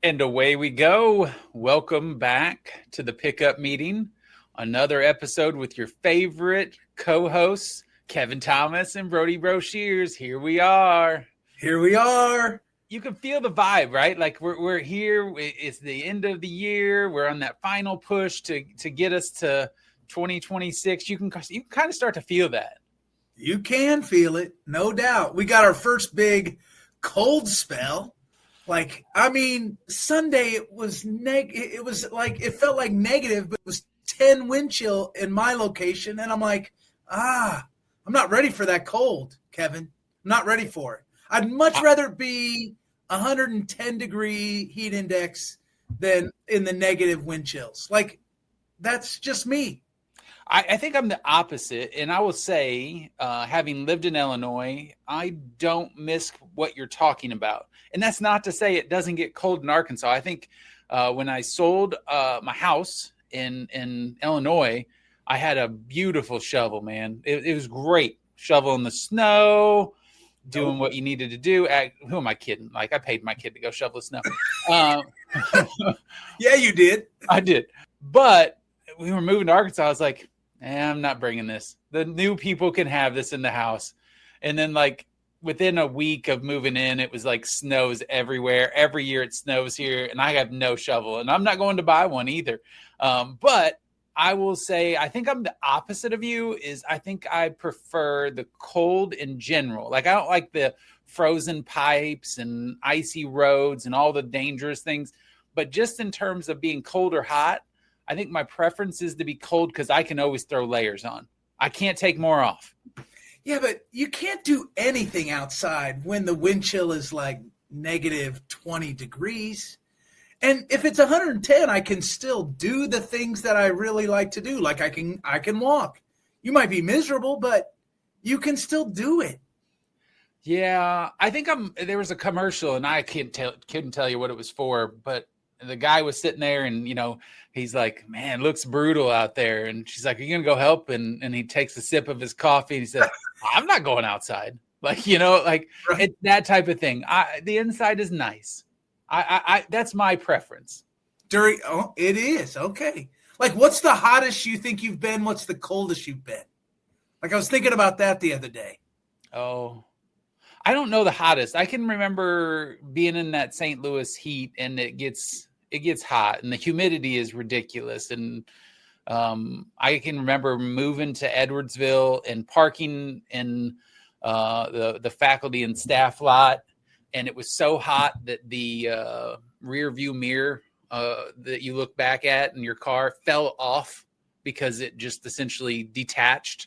And away we go. Welcome back to the pickup meeting. Another episode with your favorite co-hosts, Kevin Thomas and Brody Shears. Here we are. Here we are. You can feel the vibe, right? Like we're here. It's the end of the year. We're on that final push to get us to 2026. You can kind of start to feel that. You can feel it, no doubt. We got our first big cold spell. Sunday it was it felt like negative, but it was 10 wind chill in my location, and I'm like, I'm not ready for that cold, Kevin. I'm not ready for it. I'd much rather be 110 degree heat index than in the negative wind chills. Like, that's just me. I think I'm the opposite, and I will say, having lived in Illinois, I don't miss what you're talking about. And that's not to say it doesn't get cold in Arkansas. I think when I sold my house in Illinois, I had a beautiful shovel, man. It was great. Shoveling the snow, doing what you needed to do. Who am I kidding? Like, I paid my kid to go shovel the snow. Yeah, you did. I did. But we were moving to Arkansas. I was like, I'm not bringing this. The new people can have this in the house. And then, like, within a week of moving in, it was like snows everywhere. Every year it snows here, and I have no shovel. And I'm not going to buy one either. But I will say, I think I'm the opposite of you. I think I prefer the cold in general. Like, I don't like the frozen pipes and icy roads and all the dangerous things. But just in terms of being cold or hot, I think my preference is to be cold because I can always throw layers on. I can't take more off. Yeah, but you can't do anything outside when the wind chill is like negative 20 degrees. And if it's 110, I can still do the things that I really like to do. Like I can walk. You might be miserable, but you can still do it. Yeah, I think there was a commercial, and I couldn't tell you what it was for, but the guy was sitting there, and he's like, "Man, it looks brutal out there." And she's like, "Are you gonna go help?" And he takes a sip of his coffee, and he says, "I'm not going outside." Like, right. It's that type of thing. The inside is nice. I that's my preference. It is okay. Like, what's the hottest you think you've been? What's the coldest you've been? Like, I was thinking about that the other day. Oh, I don't know the hottest. I can remember being in that St. Louis heat, and it gets hot, and the humidity is ridiculous. And I can remember moving to Edwardsville and parking in the faculty and staff lot, and it was so hot that the rear view mirror that you look back at in your car fell off because it just essentially detached.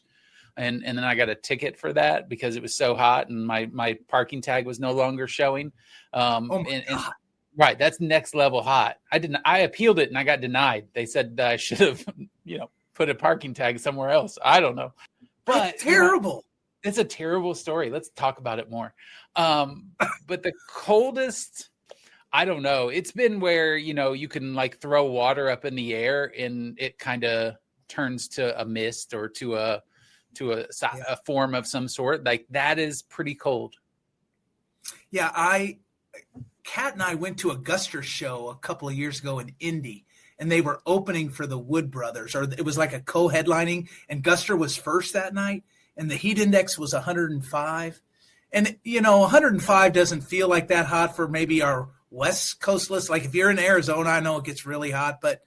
And then I got a ticket for that because it was so hot and my parking tag was no longer showing. Right. That's next level hot. I appealed it and I got denied. They said that I should have, put a parking tag somewhere else. I don't know. But that's terrible. It's a terrible story. Let's talk about it more. But the coldest, I don't know. It's been where, you can like throw water up in the air and it kind of turns to a mist or to a form of some sort. Like, that is pretty cold. Yeah, Kat and I went to a Guster show a couple of years ago in Indy, and they were opening for the Wood Brothers, or it was like a co-headlining, and Guster was first that night, and the heat index was 105. And, 105 doesn't feel like that hot for maybe our West Coast list. Like, if you're in Arizona, I know it gets really hot, but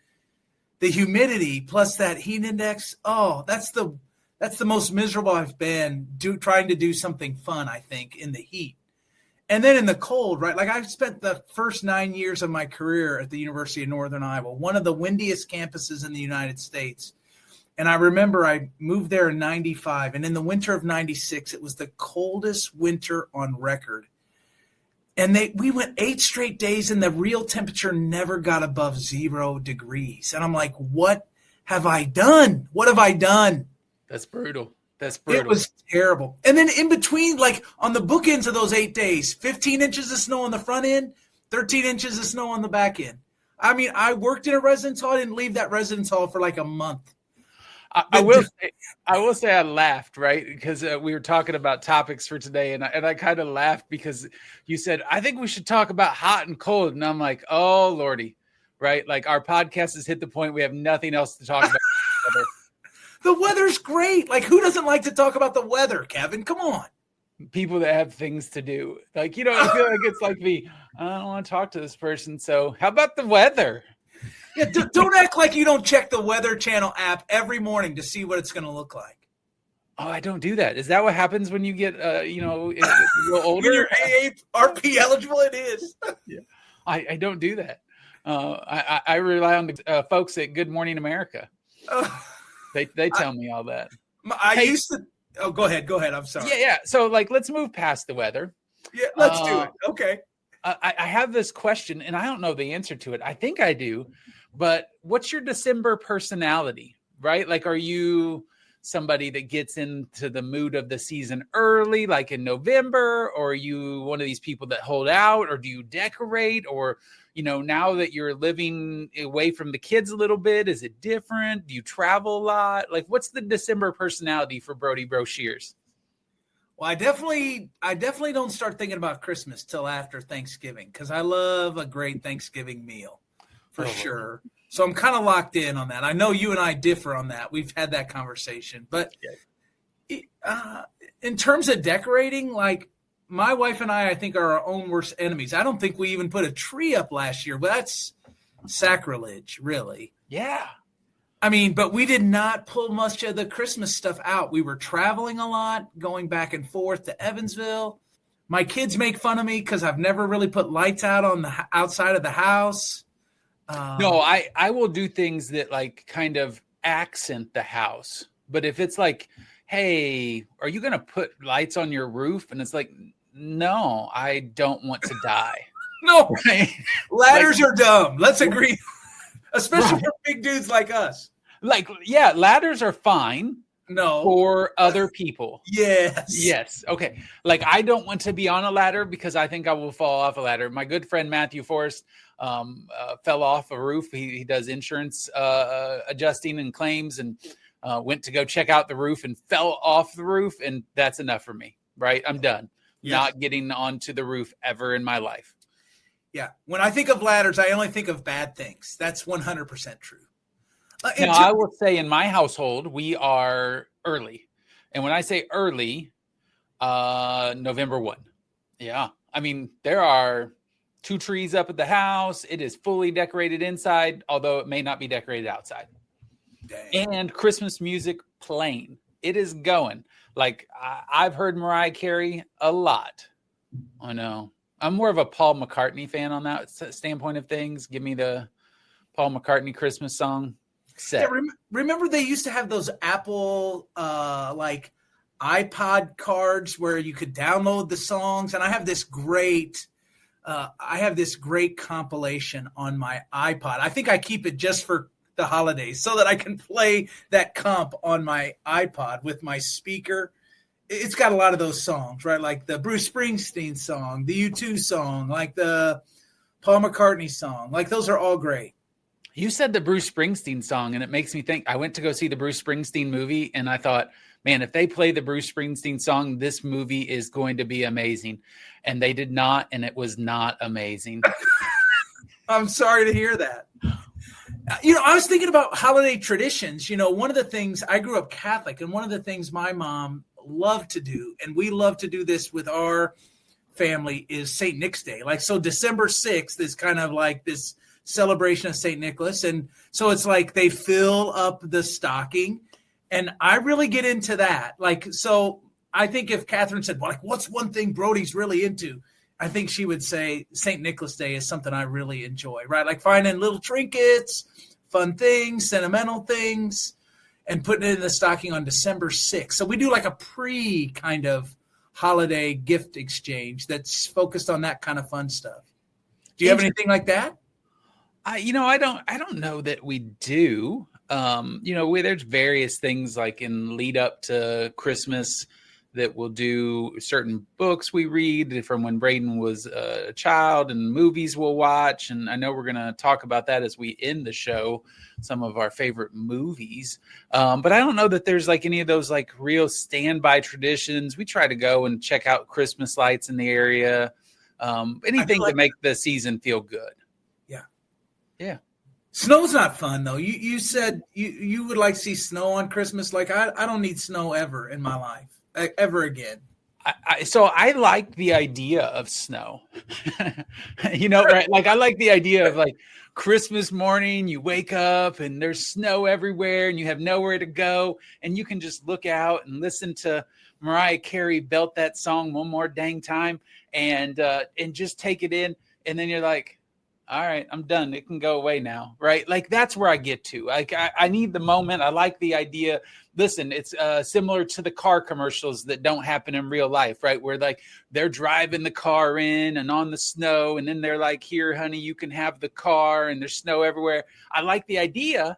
the humidity plus that heat index, that's the most miserable I've been trying to do something fun, I think, in the heat. And then in the cold, right? Like, I've spent the first 9 years of my career at the University of Northern Iowa, one of the windiest campuses in the United States. And I remember I moved there in 95, and in the winter of 96, it was the coldest winter on record. And we went 8 straight days, and the real temperature never got above 0 degrees. And I'm like, what have I done? What have I done? That's brutal. It was terrible. And then in between, like on the bookends of those 8 days, 15 inches of snow on the front end, 13 inches of snow on the back end. I mean, I worked in a residence hall. I didn't leave that residence hall for like a month. I will say I laughed, right? Because we were talking about topics for today, and I kind of laughed because you said, I think we should talk about hot and cold. And I'm like, oh, Lordy, right? Like our podcast has hit the point we have nothing else to talk about. The weather's great. Like, who doesn't like to talk about the weather, Kevin? Come on. People that have things to do. Like, I feel like it's like I don't want to talk to this person. So how about the weather? Yeah, don't act like you don't check the Weather Channel app every morning to see what it's going to look like. Oh, I don't do that. Is that what happens when you get, a little older? When you're AARP eligible, it is. Yeah, I don't do that. I rely on the folks at Good Morning America. They tell me all that. I used to. Oh, go ahead. I'm sorry. Yeah. So, let's move past the weather. Yeah, let's do it. Okay. I have this question, and I don't know the answer to it. I think I do, but what's your December personality, right? Like, are you somebody that gets into the mood of the season early, like in November, or are you one of these people that hold out, or do you decorate, or, now that you're living away from the kids a little bit, is it different? Do you travel a lot? Like, what's the December personality for Brody Broshears? Well, I definitely don't start thinking about Christmas till after Thanksgiving because I love a great Thanksgiving meal for sure. So I'm kind of locked in on that. I know you and I differ on that. We've had that conversation. But in terms of decorating, like my wife and I think are our own worst enemies. I don't think we even put a tree up last year, but that's sacrilege, really. Yeah. I mean, but we did not pull much of the Christmas stuff out. We were traveling a lot, going back and forth to Evansville. My kids make fun of me because I've never really put lights out on the outside of the house. No, I will do things that like kind of accent the house. But if it's like, hey, are you going to put lights on your roof? And it's like, no, I don't want to die. No, right? Ladders are dumb. Let's agree. Especially for big dudes like us. Ladders are fine. No. For other people. Yes. Okay. Like, I don't want to be on a ladder because I think I will fall off a ladder. My good friend Matthew Forrest fell off a roof. He does insurance adjusting and claims, and went to go check out the roof and fell off the roof. And that's enough for me, right? I'm done. Yes. Not getting onto the roof ever in my life. Yeah. When I think of ladders, I only think of bad things. That's 100% true. Now, I will say in my household, we are early. And when I say early, November 1. Yeah. I mean, there are 2 trees up at the house. It is fully decorated inside, although it may not be decorated outside. Dang. And Christmas music playing. It is going. Like, I've heard Mariah Carey a lot. I know. I'm more of a Paul McCartney fan on that standpoint of things. Give me the Paul McCartney Christmas song. Yeah, remember they used to have those Apple like iPod cards where you could download the songs, and I have this great compilation on my iPod. I think I keep it just for the holidays so that I can play that comp on my iPod with my speaker. It's got a lot of those songs, right? Like the Bruce Springsteen song, the U2 song, like the Paul McCartney song. Like, those are all great. You said the Bruce Springsteen song, and it makes me think. I went to go see the Bruce Springsteen movie, and I thought, man, if they play the Bruce Springsteen song, this movie is going to be amazing. And they did not, and it was not amazing. I'm sorry to hear that. I was thinking about holiday traditions. One of the things, I grew up Catholic, and one of the things my mom loved to do, and we love to do this with our family, is St. Nick's Day. Like, so December 6th is kind of like this celebration of St. Nicholas. And so it's like they fill up the stocking, and I really get into that. Like, so I think if Catherine said, well, like, what's one thing Brody's really into? I think she would say St. Nicholas Day is something I really enjoy, right? Like finding little trinkets, fun things, sentimental things, and putting it in the stocking on December 6th. So we do like a kind of holiday gift exchange that's focused on that kind of fun stuff. Do you have anything like that? I don't know that we do. There's various things like in lead up to Christmas that will do certain books we read from when Braden was a child and movies we'll watch. And I know we're going to talk about that as we end the show, some of our favorite movies. But I don't know that there's like any of those like real standby traditions. We try to go and check out Christmas lights in the area. Anything to make the season feel good. Yeah. Yeah. Snow's not fun though. You said you would like to see snow on Christmas. Like I don't need snow ever in my life. Ever again. So I like the idea of snow, right? Like I like the idea of like Christmas morning, you wake up and there's snow everywhere and you have nowhere to go and you can just look out and listen to Mariah Carey belt that song one more dang time and just take it in. And then you're like, all right, I'm done. It can go away now, right? Like that's where I get to. Like I need the moment. I like the idea. Listen, it's similar to the car commercials that don't happen in real life, right? Where like they're driving the car in and on the snow, and then they're like, "Here, honey, you can have the car," and there's snow everywhere. I like the idea,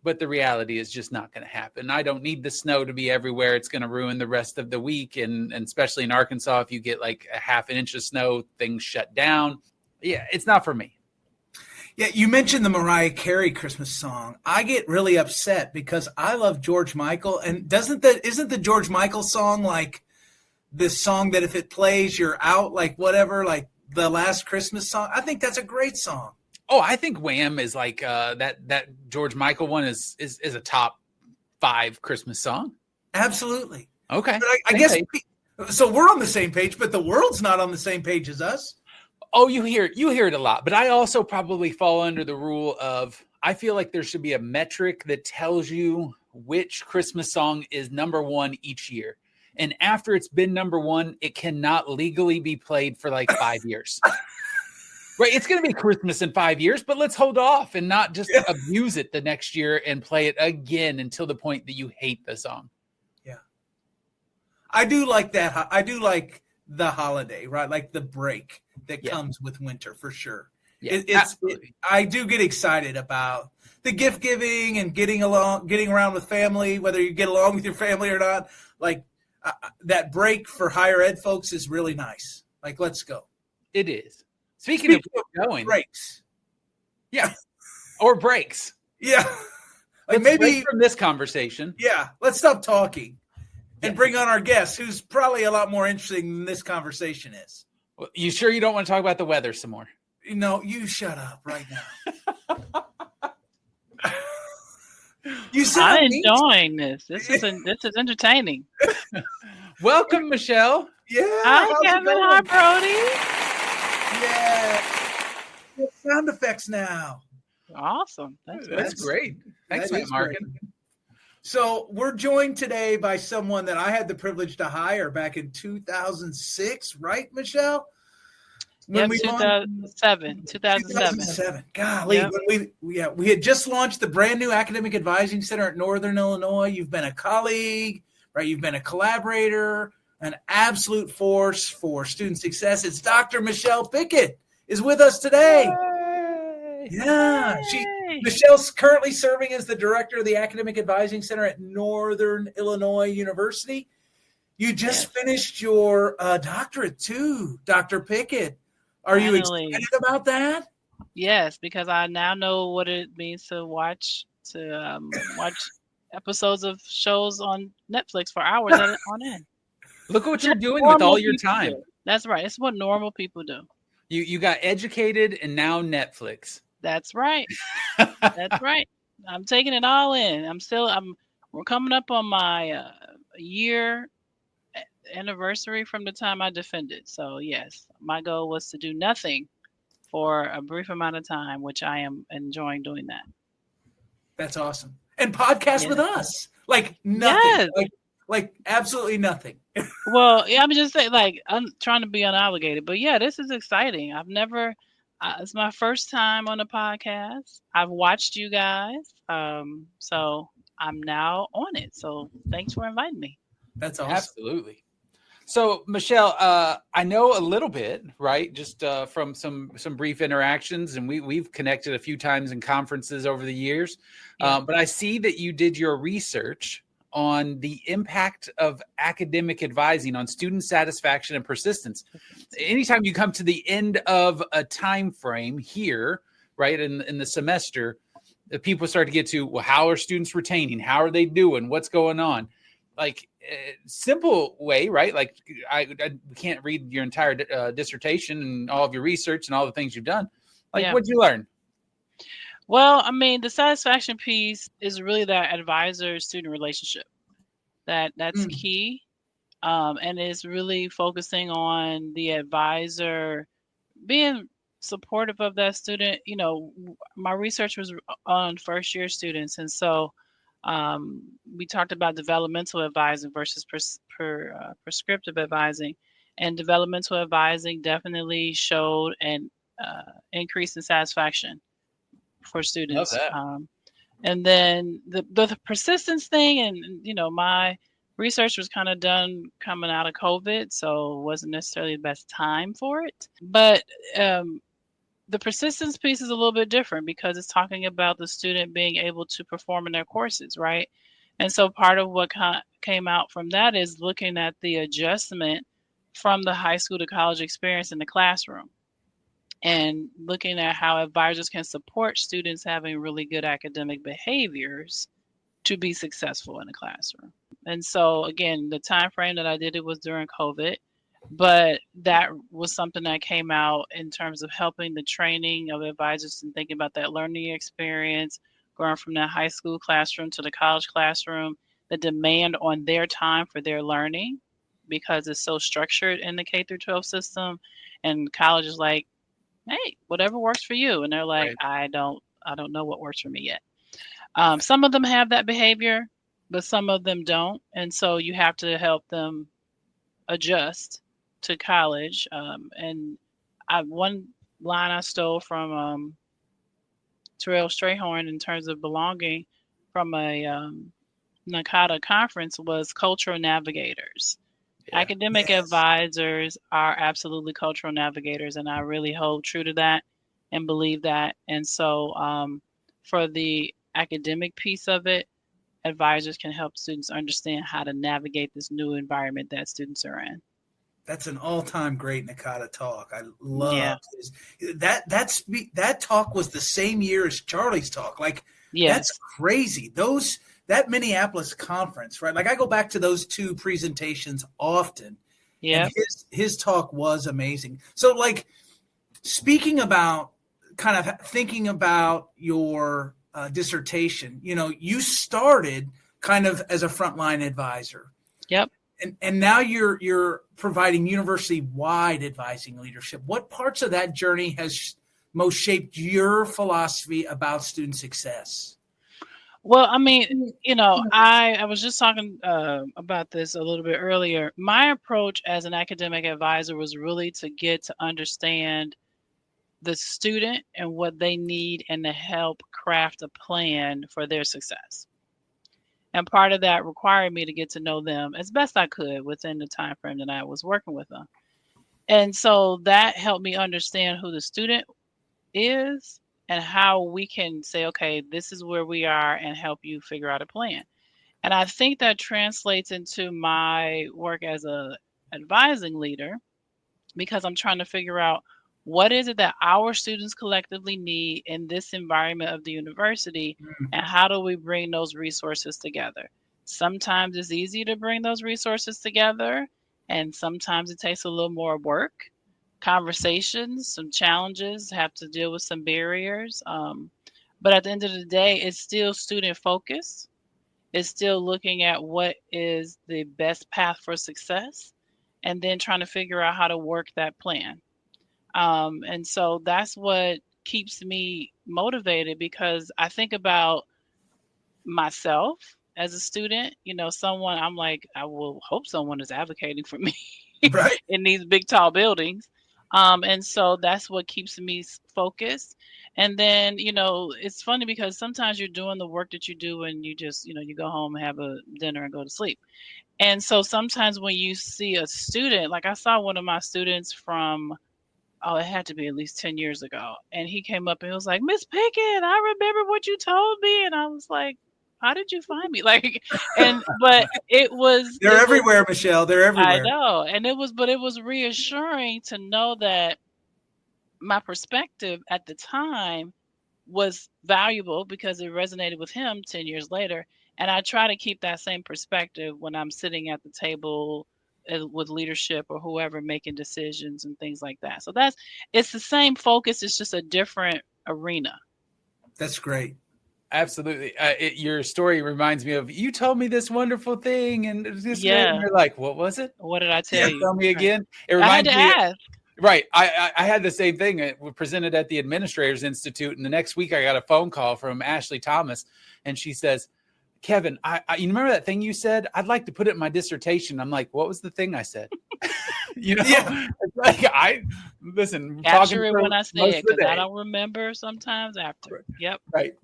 but the reality is just not going to happen. I don't need the snow to be everywhere. It's going to ruin the rest of the week, and especially in Arkansas, if you get like a half an inch of snow, things shut down. Yeah, it's not for me. Yeah, you mentioned the Mariah Carey Christmas song. I get really upset because I love George Michael, and isn't the George Michael song like this song that if it plays, you're out, like whatever, like the last Christmas song? I think that's a great song. Oh, I think Wham is like that George Michael one is a top 5 Christmas song. Absolutely. Okay. But I guess so. We're on the same page, but the world's not on the same page as us. Oh, you hear it a lot, but I also probably fall under the rule of I feel like there should be a metric that tells you which Christmas song is number 1 each year. And after it's been number 1, it cannot legally be played for like 5 years. Right? It's going to be Christmas in 5 years, but let's hold off and not just abuse it the next year and play it again until the point that you hate the song. Yeah. I do like that. I do like the holiday, right? Like the break that comes with winter for sure. Yeah, I do get excited about the gift giving and getting around with family, whether you get along with your family or not. Like that break for higher ed folks is really nice. Like, let's go. It is. Speaking of going breaks. Yeah. Or breaks. Yeah. Like let's maybe from this conversation. Yeah. Let's stop talking and bring on our guest, who's probably a lot more interesting than this conversation is. Well, you sure you don't want to talk about the weather some more? No, you shut up right now. I'm enjoying this. This is entertaining. Welcome, Michelle. Yeah. Hi, Kevin. Hi, Brody. Yeah. Sound effects now. Awesome. That's great. Thanks, Matt Markin. So we're joined today by someone that I had the privilege to hire back in 2006, right, Michelle? When 2007. 2007. Golly, when we had just launched the brand new Academic Advising Center at Northern Illinois. You've been a colleague, right? You've been a collaborator, an absolute force for student success. It's Dr. Michelle Pickett is with us today. Yay. Yeah, Michelle's currently serving as the director of the Academic Advising Center at Northern Illinois University. You just finished your doctorate too, Dr. Pickett. Are you excited about that? Yes, because I now know what it means to watch episodes of shows on Netflix for hours on end. Look at what you're doing with all your time. That's right. It's what normal people do. You got educated and now Netflix. That's right. That's right. I'm taking it all in. We're coming up on my year anniversary from the time I defended. So yes, my goal was to do nothing for a brief amount of time, which I am enjoying doing that. That's awesome. And podcast with us. Like nothing. Yes. Like absolutely nothing. Well, yeah, I'm just saying, like, I'm trying to be unobligated, but yeah, this is exciting. I've never, it's my first time on a podcast. I've watched you guys. So I'm now on it. So thanks for inviting me. That's awesome. Absolutely. So Michelle, I know a little bit, right? Just from some brief interactions, and we've connected a few times in conferences over the years. But I see that you did your research on the impact of academic advising on student satisfaction and persistence. Anytime you come to the end of a time frame here, right, in the semester, the people start to get to, well, how are students retaining? How are they doing? What's going on? Like, simple way, right? Like, I can't read your entire dissertation and all of your research and all the things you've done. Like, what'd you learn? Well, I mean, the satisfaction piece is really that advisor-student relationship. That's key, and it's really focusing on the advisor being supportive of that student. You know, my research was on first-year students, and so we talked about developmental advising versus prescriptive advising, and developmental advising definitely showed an increase in satisfaction for students. And then the persistence thing, and you know, my research was kind of done coming out of COVID, so it wasn't necessarily the best time for it. But the persistence piece is a little bit different because it's talking about the student being able to perform in their courses, right? And so part of what came out from that is looking at the adjustment from the high school to college experience in the classroom, and looking at how advisors can support students having really good academic behaviors to be successful in the classroom. And so again, the time frame that I did it was during COVID, but that was something that came out in terms of helping the training of advisors and thinking about that learning experience, going from the high school classroom to the college classroom, the demand on their time for their learning, because it's so structured in the K through 12 system, and college is like, hey, whatever works for you. And they're like, right. I don't know what works for me yet. Some of them have that behavior, but some of them don't. And so you have to help them adjust to college. And one line I stole from Terrell Strayhorn in terms of belonging from a NACADA conference was cultural navigators. Yeah. Academic advisors are absolutely cultural navigators, and I really hold true to that and believe that. And so for the academic piece of it, advisors can help students understand how to navigate this new environment that students are in. That's an all-time great NACADA talk. I love that talk was the same year as Charlie's talk. Like, that's crazy. That Minneapolis conference, right? Like, I go back to those two presentations often. Yeah. And his talk was amazing. So, like, speaking about kind of thinking about your dissertation, you know, you started kind of as a frontline advisor. Yep. And now you're providing university-wide advising leadership. What parts of that journey has most shaped your philosophy about student success? Well, I mean, you know, I was just talking about this a little bit earlier. My approach as an academic advisor was really to get to understand the student and what they need, and to help craft a plan for their success. And part of that required me to get to know them as best I could within the time frame that I was working with them. And so that helped me understand who the student is and how we can say, okay, this is where we are, and help you figure out a plan. And I think that translates into my work as a advising leader, because I'm trying to figure out what is it that our students collectively need in this environment of the university, and how do we bring those resources together? Sometimes it's easy to bring those resources together, and sometimes it takes a little more work, conversations, some challenges, have to deal with some barriers. But at the end of the day, it's still student focused. It's still looking at what is the best path for success, and then trying to figure out how to work that plan. And so that's what keeps me motivated, because I think about myself as a student. You know, someone, I'm like, I will hope someone is advocating for me right. in these big, tall buildings. And so that's what keeps me focused. And then, you know, it's funny because sometimes you're doing the work that you do and you just, you know, you go home, have a dinner and go to sleep. And so sometimes when you see a student, like I saw one of my students from, it had to be at least 10 years ago. And he came up and he was like, Miss Pickett, I remember what you told me. And I was like, how did you find me? Like, but They're everywhere, Michelle. They're everywhere. I know. And it was reassuring to know that my perspective at the time was valuable because it resonated with him 10 years later. And I try to keep that same perspective when I'm sitting at the table with leadership or whoever making decisions and things like that. So it's the same focus. It's just a different arena. That's great. Absolutely. Your story reminds me of, you told me this wonderful thing and this great. Yeah. And you're like, what was it? What did I tell you? Tell me again. It I had reminds to me. ask. Right. I had the same thing. We presented at the Administrators Institute, and the next week I got a phone call from Ashley Thomas, and she says, Kevin, you remember that thing you said? I'd like to put it in my dissertation. I'm like, what was the thing I said? Yeah. Like listen. Capture it when I say it, because I don't remember sometimes after. Yep. Right.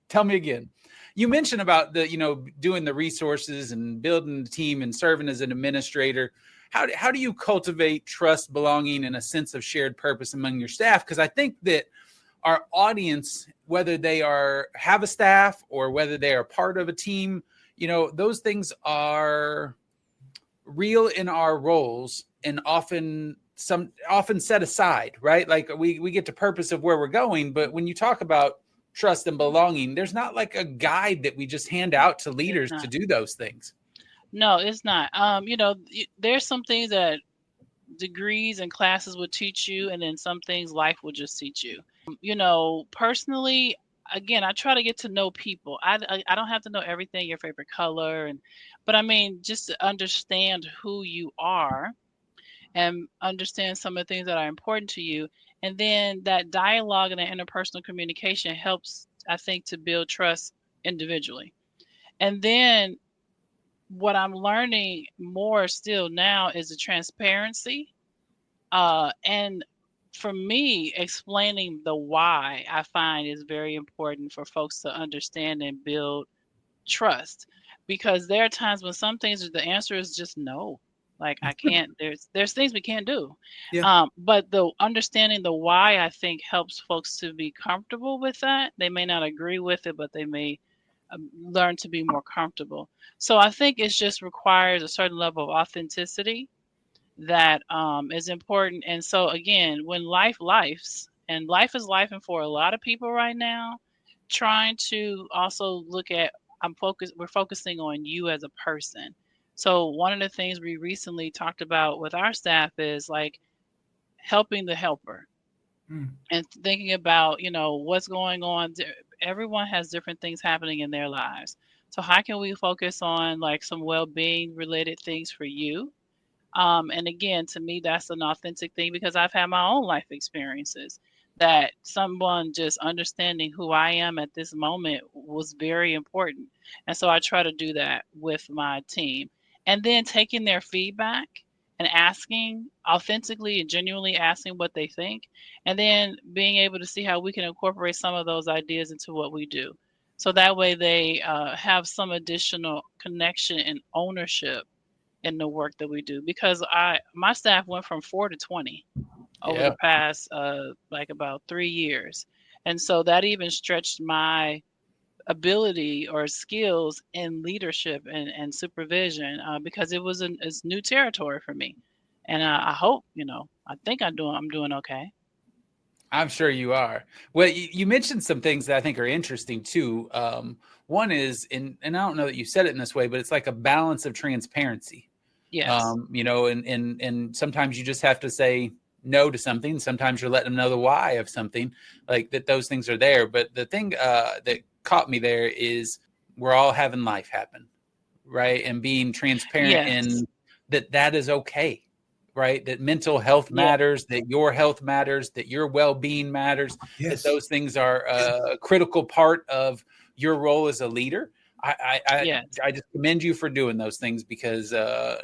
Tell me again. You mentioned about doing the resources and building the team and serving as an administrator. How do you cultivate trust, belonging, and a sense of shared purpose among your staff? Because I think that our audience, whether they have a staff or whether they are part of a team, those things are real in our roles and often set aside, right? Like we get the purpose of where we're going, but when you talk about trust and belonging, there's not like a guide that we just hand out to leaders to do those things. No, it's not. There's some things that degrees and classes would teach you, and then some things life will just teach you. Personally, again, I try to get to know people. I don't have to know everything, your favorite color, but I mean, just to understand who you are and understand some of the things that are important to you. And then that dialogue and that interpersonal communication helps, I think, to build trust individually. And then what I'm learning more still now is the transparency. And for me, explaining the why I find is very important for folks to understand and build trust. Because there are times when some things, the answer is just no. Like I can't, there's things we can't do. Yeah. But the understanding the why, I think, helps folks to be comfortable with that. They may not agree with it, but they may learn to be more comfortable. So I think it just requires a certain level of authenticity that is important. And so again, when lifes, and life is life, and for a lot of people right now, trying to also look at, we're focusing on you as a person. So one of the things we recently talked about with our staff is like helping the helper. And thinking about, what's going on. Everyone has different things happening in their lives. So how can we focus on like some well-being related things for you? And again, to me, that's an authentic thing because I've had my own life experiences that someone just understanding who I am at this moment was very important. And so I try to do that with my team. And then taking their feedback and asking authentically and genuinely asking what they think, and then being able to see how we can incorporate some of those ideas into what we do. So that way they have some additional connection and ownership in the work that we do. Because my staff went from 4 to 20 over the past like about 3 years. And so that even stretched my ability or skills in leadership and supervision because it's new territory for me. And I hope, I think I'm doing okay. I'm sure you are. Well, you mentioned some things that I think are interesting too. One is, and I don't know that you said it in this way, but it's like a balance of transparency. Yes. And sometimes you just have to say no to something. Sometimes you're letting them know the why of something, like that those things are there. But the thing that caught me there is we're all having life happen, right? And being transparent in that is okay, right? That mental health matters, that your health matters, that your well-being matters, that those things are a critical part of your role as a leader. I just commend you for doing those things because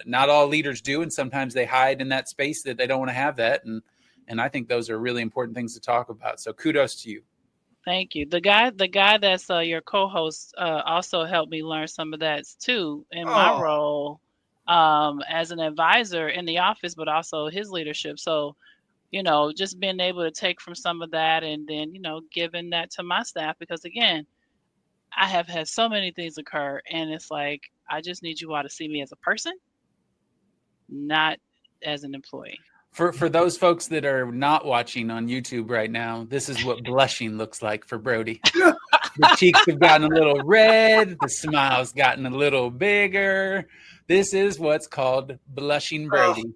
not all leaders do, and sometimes they hide in that space that they don't want to have that. And I think those are really important things to talk about. So kudos to you. Thank you. The guy that's your co-host also helped me learn some of that too in my role as an advisor in the office, but also his leadership. So, just being able to take from some of that and then, giving that to my staff, because again, I have had so many things occur, and it's like, I just need you all to see me as a person, not as an employee. For those folks that are not watching on YouTube right now, this is what blushing looks like for Brody. The cheeks have gotten a little red. The smile's gotten a little bigger. This is what's called blushing Brody.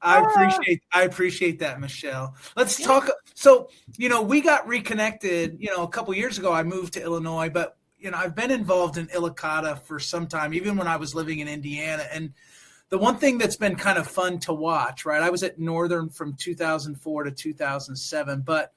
I appreciate that, Michelle. Let's talk. So, we got reconnected, a couple years ago. I moved to Illinois, but, I've been involved in Illicata for some time, even when I was living in Indiana. And the one thing that's been kind of fun to watch, right? I was at Northern from 2004 to 2007, but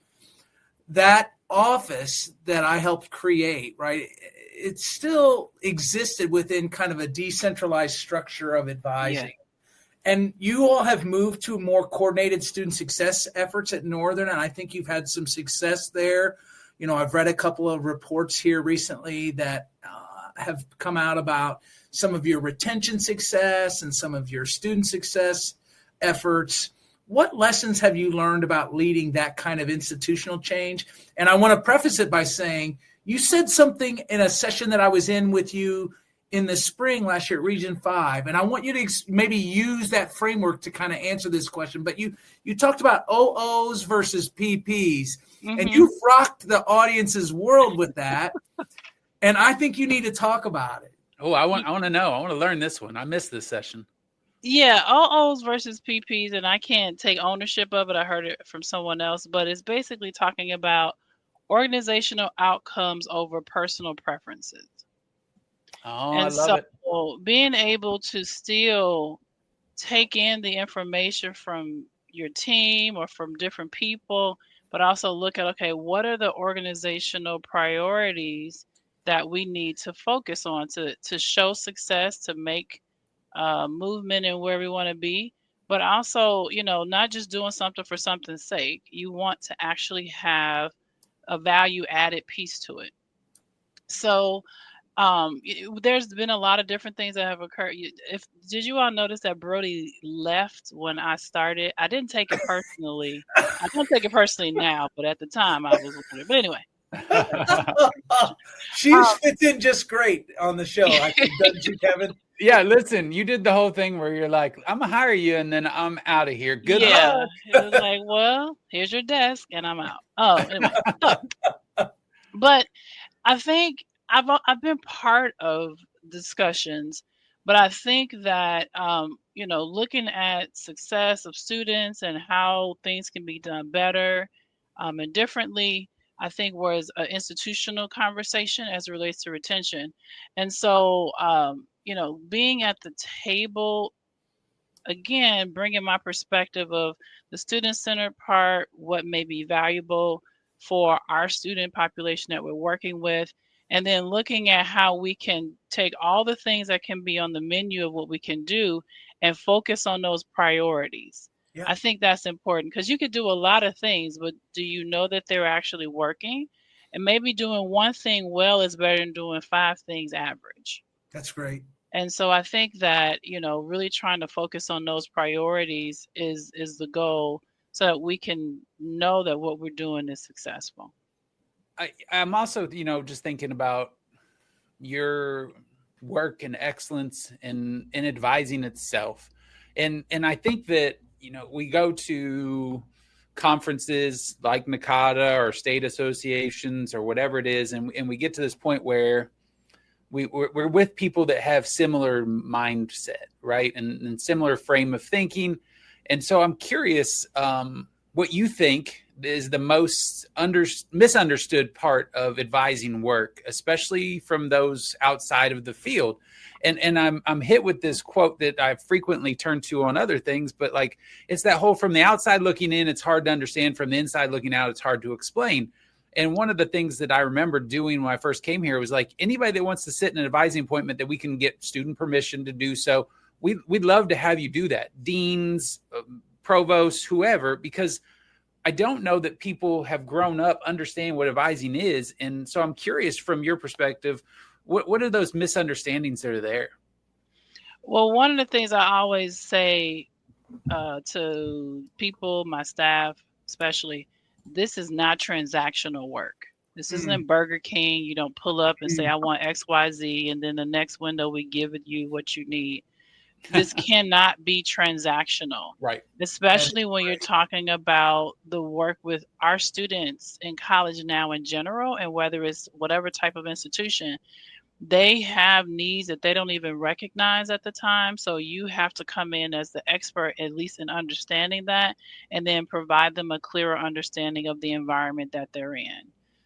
that office that I helped create, right, it still existed within kind of a decentralized structure of advising. Yeah. And you all have moved to more coordinated student success efforts at Northern, and I think you've had some success there. I've read a couple of reports here recently that have come out about some of your retention success and some of your student success efforts. What lessons have you learned about leading that kind of institutional change? And I want to preface it by saying you said something in a session that I was in with you in the spring last year at Region 5, and I want you to maybe use that framework to kind of answer this question. But you talked about OOs versus PPs, and you rocked the audience's world with that, and I think you need to talk about it. Oh, I want to know. I want to learn this one. I missed this session. Yeah, OOs versus PPs, and I can't take ownership of it. I heard it from someone else, but it's basically talking about organizational outcomes over personal preferences. Oh, and I love it. Being able to still take in the information from your team or from different people, but also look at, okay, what are the organizational priorities that we need to focus on to show success, to make movement in where we want to be, but also, not just doing something for something's sake. You want to actually have a value added piece to it. So there's been a lot of different things that have occurred. Did you all notice that Brody left when I started? I didn't take it personally. I don't take it personally now, but at the time I was wondering. But anyway. She fits in just great on the show. I think, doesn't she, Kevin? Yeah, listen, you did the whole thing where you're like, I'm going to hire you and then I'm out of here. Good luck. It was like, well, here's your desk and I'm out. Oh, anyway. But I think I've been part of discussions, but I think that, looking at success of students and how things can be done better and differently, I think was an institutional conversation as it relates to retention. And so, being at the table, again, bringing my perspective of the student-centered part, what may be valuable for our student population that we're working with, and then looking at how we can take all the things that can be on the menu of what we can do and focus on those priorities. Yeah. I think that's important because you could do a lot of things, but do you know that they're actually working? And maybe doing one thing well is better than doing 5 things average. That's great. And so I think that, really trying to focus on those priorities is the goal so that we can know that what we're doing is successful. I'm also, just thinking about your work and excellence in advising itself. And I think that, we go to conferences like NACADA or state associations or whatever it is, and we get to this point where we're with people that have similar mindset, right? And similar frame of thinking. And so I'm curious what you think is the most misunderstood part of advising work, especially from those outside of the field. And I'm hit with this quote that I frequently turn to on other things, but like, it's that whole from the outside looking in, it's hard to understand. From the inside looking out, it's hard to explain. And one of the things that I remember doing when I first came here was like, anybody that wants to sit in an advising appointment that we can get student permission to do so, we'd love to have you do that. Deans, provosts, whoever, because I don't know that people have grown up understanding what advising is. And so I'm curious from your perspective, what are those misunderstandings that are there? Well, one of the things I always say to people, my staff especially, this is not transactional work. This isn't Burger King. You don't pull up and say, I want XYZ, and then the next window we give you what you need. This cannot be transactional. Right. Especially when you're talking about the work with our students in college now in general, and whether it's whatever type of institution, they have needs that they don't even recognize at the time. So you have to come in as the expert, at least in understanding that, and then provide them a clearer understanding of the environment that they're in.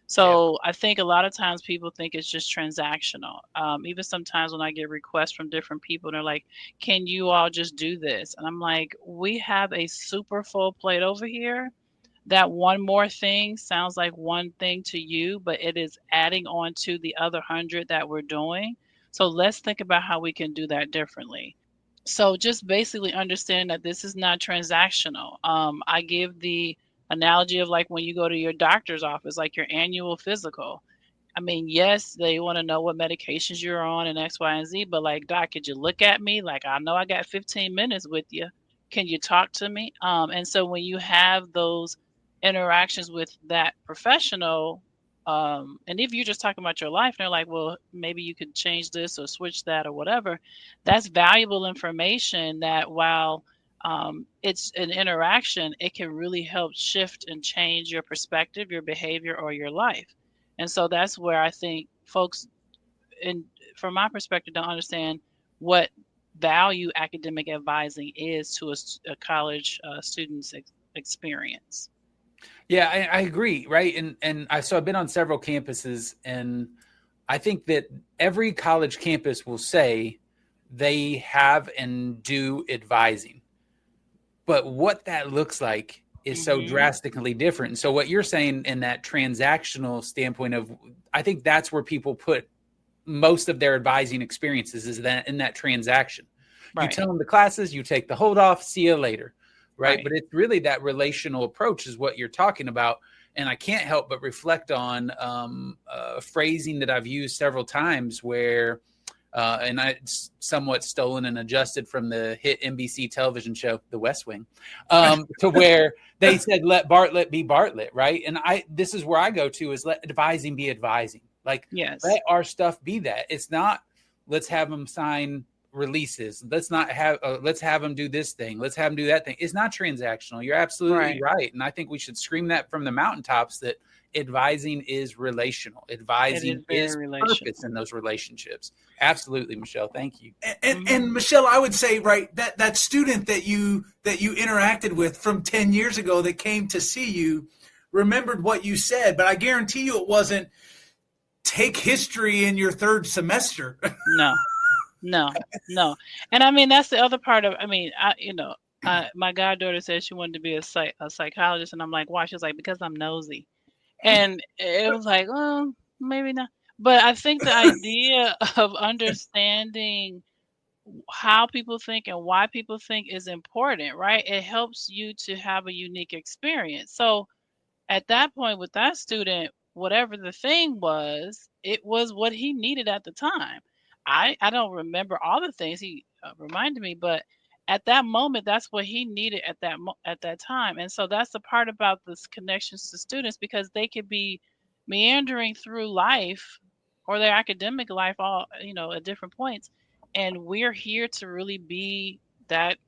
So I think a lot of times people think it's just transactional. Even sometimes when I get requests from different people, they're like, can you all just do this? And I'm like, we have a super full plate over here. That one more thing sounds like one thing to you, but it is adding on to the other 100 that we're doing. So let's think about how we can do that differently. So just basically understand that this is not transactional. I give the analogy of like when you go to your doctor's office, like your annual physical. I mean, yes, they want to know what medications you're on and X, Y, and Z, but like, doc, could you look at me? Like, I know I got 15 minutes with you. Can you talk to me? And so when you have those interactions with that professional, and if you're just talking about your life and they're like, well, maybe you could change this or switch that or whatever, that's valuable information that while it's an interaction, it can really help shift and change your perspective, your behavior, or your life. And so that's where I think folks, from my perspective, don't understand what value academic advising is to a college student's experience. Yeah, I agree. Right. And so I've been on several campuses, and I think that every college campus will say they have and do advising, but what that looks like is so drastically different. And so what you're saying in that transactional standpoint of, I think that's where people put most of their advising experiences, is that in that transaction. Right. You tell them the classes, you take the hold off, see you later. Right. But it's really that relational approach is what you're talking about. And I can't help but reflect on phrasing that I've used several times where, and I somewhat stolen and adjusted from the hit NBC television show, The West Wing, to where they said, let Bartlett be Bartlett. Right. And this is where I go to, is let advising be advising. Like, let our stuff be that. It's not, let's have them sign releases. Let's have them do this thing. Let's have them do that thing. It's not transactional. You're absolutely right. And I think we should scream that from the mountaintops, that advising is relational. Advising is purpose in those relationships. Absolutely, Michelle. Thank you. And Michelle, I would say, right, that student that you interacted with from 10 years ago that came to see you remembered what you said, but I guarantee you it wasn't take history in your third semester. No. And I mean, that's the other part of, my goddaughter said she wanted to be a psychologist. And I'm like, why? She was like, because I'm nosy. And it was like, oh, maybe not. But I think the idea of understanding how people think and why people think is important, right? It helps you to have a unique experience. So at that point with that student, whatever the thing was, it was what he needed at the time. I don't remember all the things he reminded me, but at that moment, that's what he needed at that time. And so that's the part about this connections to students, because they could be meandering through life or their academic life all, at different points. And we're here to really be that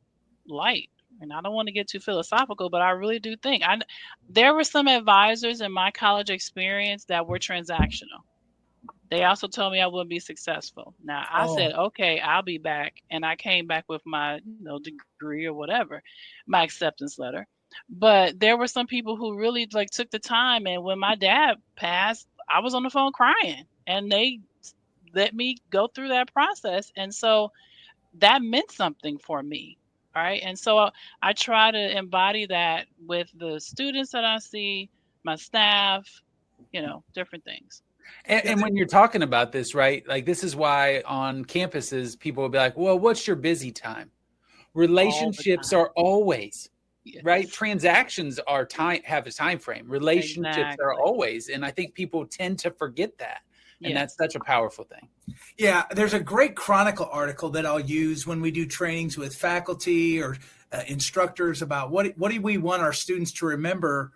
light. And I don't want to get too philosophical, but I really do think there were some advisors in my college experience that were transactional. They also told me I wouldn't be successful. Now, I said, okay, I'll be back. And I came back with my degree or whatever, my acceptance letter. But there were some people who really took the time. And when my dad passed, I was on the phone crying. And they let me go through that process. And so that meant something for me. All right. And so I try to embody that with the students that I see, my staff, different things. And when you're talking about this, right, like this is why on campuses, people will be like, well, what's your busy time? Relationships are always, right? Transactions have a time frame. Relationships are always. And I think people tend to forget that. And that's such a powerful thing. Yeah, there's a great Chronicle article that I'll use when we do trainings with faculty or instructors about what do we want our students to remember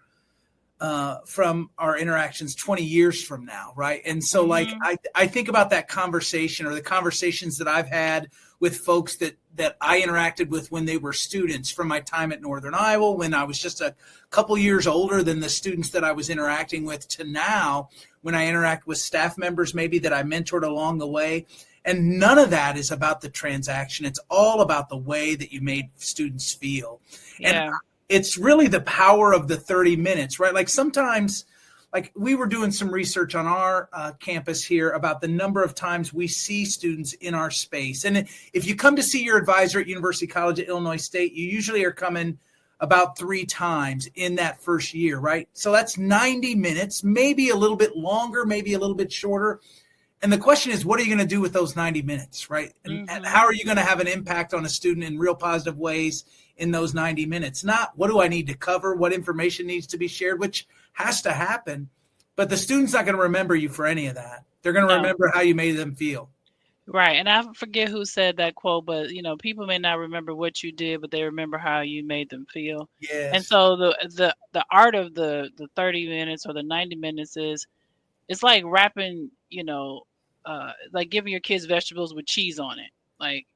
from our interactions 20 years from now, right? And so, like, I think about that conversation or the conversations that I've had with folks that I interacted with when they were students from my time at Northern Iowa, when I was just a couple years older than the students that I was interacting with, to now when I interact with staff members maybe that I mentored along the way. And none of that is about the transaction. It's all about the way that you made students feel. Yeah. And it's really the power of the 30 minutes, right? Like sometimes, like we were doing some research on our campus here about the number of times we see students in our space. And if you come to see your advisor at University College of Illinois State, you usually are coming about 3 times in that first year, right? So that's 90 minutes, maybe a little bit longer, maybe a little bit shorter. And the question is, what are you going to do with those 90 minutes, right? And how are you going to have an impact on a student in real positive ways in those 90 minutes? Not what do I need to cover, what information needs to be shared, which has to happen. But the student's not going to remember you for any of that. They're going to remember how you made them feel. Right. And I forget who said that quote, but people may not remember what you did, but they remember how you made them feel. Yes. And so the art of the 30 minutes or the 90 minutes is, it's like wrapping, like giving your kids vegetables with cheese on it. Like,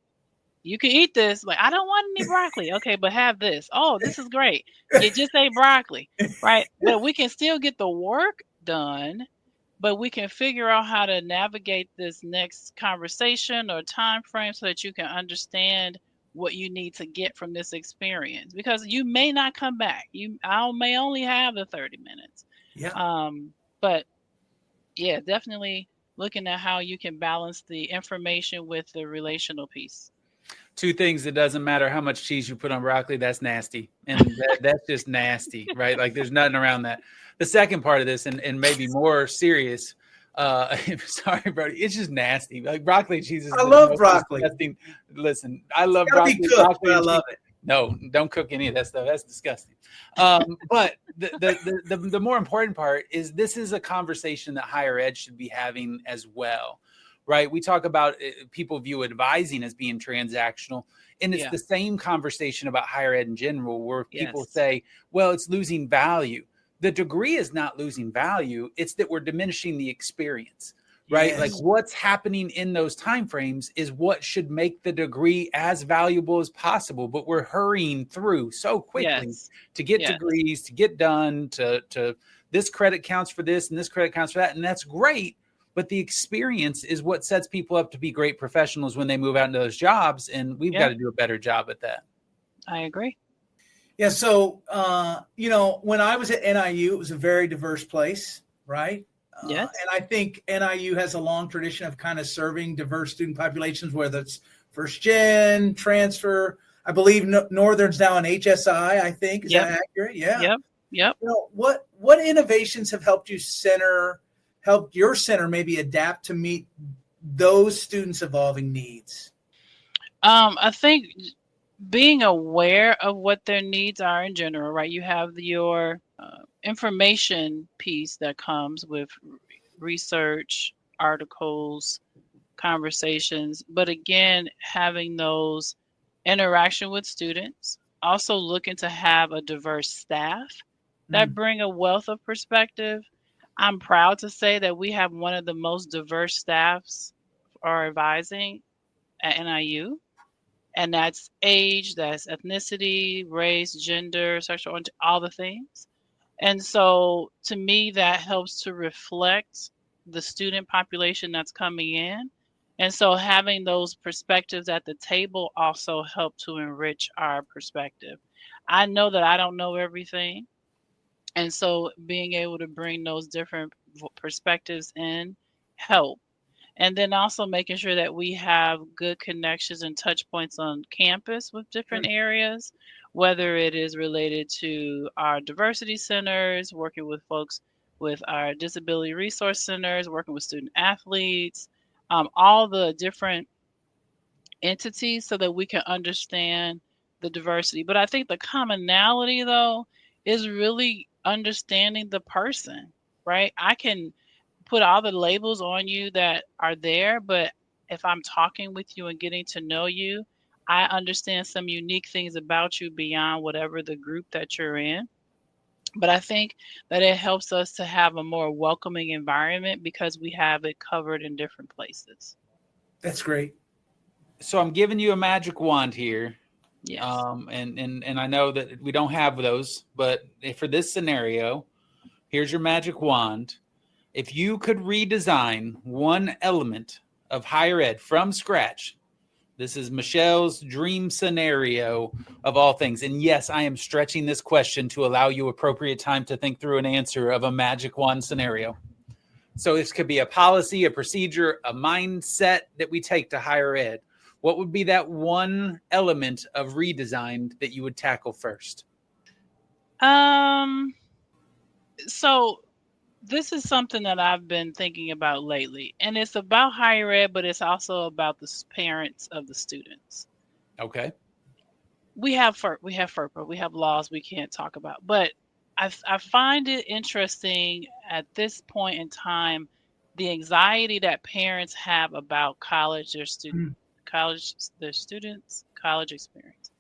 you can eat this. Like, I don't want any broccoli. Okay, but have this. Oh, this is great. You just ate broccoli, right? But we can still get the work done, but we can figure out how to navigate this next conversation or time frame so that you can understand what you need to get from this experience, because you may not come back. I may only have the 30 minutes. Yeah. But yeah, definitely looking at how you can balance the information with the relational piece. 2 things. It doesn't matter how much cheese you put on broccoli. That's nasty. And that's just nasty, right? Like there's nothing around that. The second part of this, and maybe more serious, sorry, Brody, it's just nasty. Like broccoli and cheese is I love broccoli. Disgusting. Listen, I love broccoli. Broccoli, I love it. No, don't cook any of that stuff. That's disgusting. But the more important part is this is a conversation that higher ed should be having as well, right? We talk about people view advising as being transactional, and it's the same conversation about higher ed in general, where people say, well, it's losing value. The degree is not losing value. It's that we're diminishing the experience. Right? Yes. Like what's happening in those timeframes is what should make the degree as valuable as possible. But we're hurrying through so quickly to get degrees, to get done, to this credit counts for this and this credit counts for that. And that's great. But the experience is what sets people up to be great professionals when they move out into those jobs. And we've got to do a better job at that. I agree. Yeah. So, when I was at NIU, it was a very diverse place, right? Yes. And I think NIU has a long tradition of kind of serving diverse student populations, whether it's first gen, transfer. I believe Northern's now an HSI, I think. Is that accurate? Yeah. Yep. What innovations have helped your center maybe adapt to meet those students' evolving needs? I think being aware of what their needs are in general, right? You have your information piece that comes with research, articles, conversations, but again, having those interaction with students, also looking to have a diverse staff that bring a wealth of perspective. I'm proud to say that we have one of the most diverse staffs for advising at NIU. And that's age, that's ethnicity, race, gender, sexual, all the things. And so to me, that helps to reflect the student population that's coming in. And so having those perspectives at the table also help to enrich our perspective. I know that I don't know everything. And so being able to bring those different perspectives in help. And then also making sure that we have good connections and touch points on campus with different areas, whether it is related to our diversity centers, working with folks with our disability resource centers, working with student athletes, all the different entities so that we can understand the diversity. But I think the commonality, though, is really understanding the person, right? I can put all the labels on you that are there, but if I'm talking with you and getting to know you, I understand some unique things about you beyond whatever the group that you're in. But I think that it helps us to have a more welcoming environment because we have it covered in different places. That's great. So I'm giving you a magic wand here. Yes. And I know that we don't have those, but for this scenario, here's your magic wand. If you could redesign one element of higher ed from scratch, this is Michelle's dream scenario of all things. And yes, I am stretching this question to allow you appropriate time to think through an answer of a magic wand scenario. So this could be a policy, a procedure, a mindset that we take to higher ed. What would be that one element of redesign that you would tackle first? So this is something that I've been thinking about lately, and it's about higher ed, but it's also about the parents of the students. Okay. We have FERPA, we have laws we can't talk about, but I find it interesting at this point in time, the anxiety that parents have about college, their students, college experience,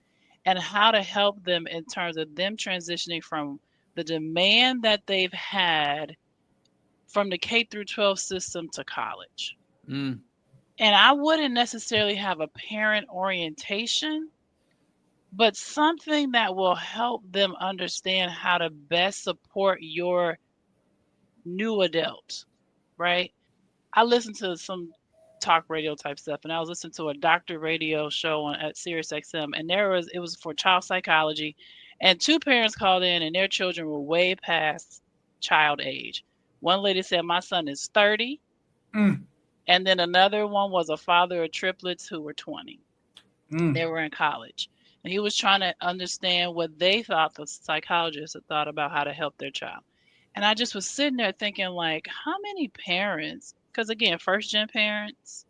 and how to help them in terms of them transitioning from the demand that they've had from the K through 12 system to college. Mm. And I wouldn't necessarily have a parent orientation, but something that will help them understand how to best support your new adult, right? I listen to some talk radio type stuff, and I was listening to a doctor radio show at Sirius XM, and it was for child psychology, and two parents called in, and their children were way past child age. One lady said, "My son is 30," and then another one was a father of triplets who were 20. They were in college, and he was trying to understand what they thought the psychologists had thought about how to help their child. And I just was sitting there thinking, like, how many parents? Because again, first gen parents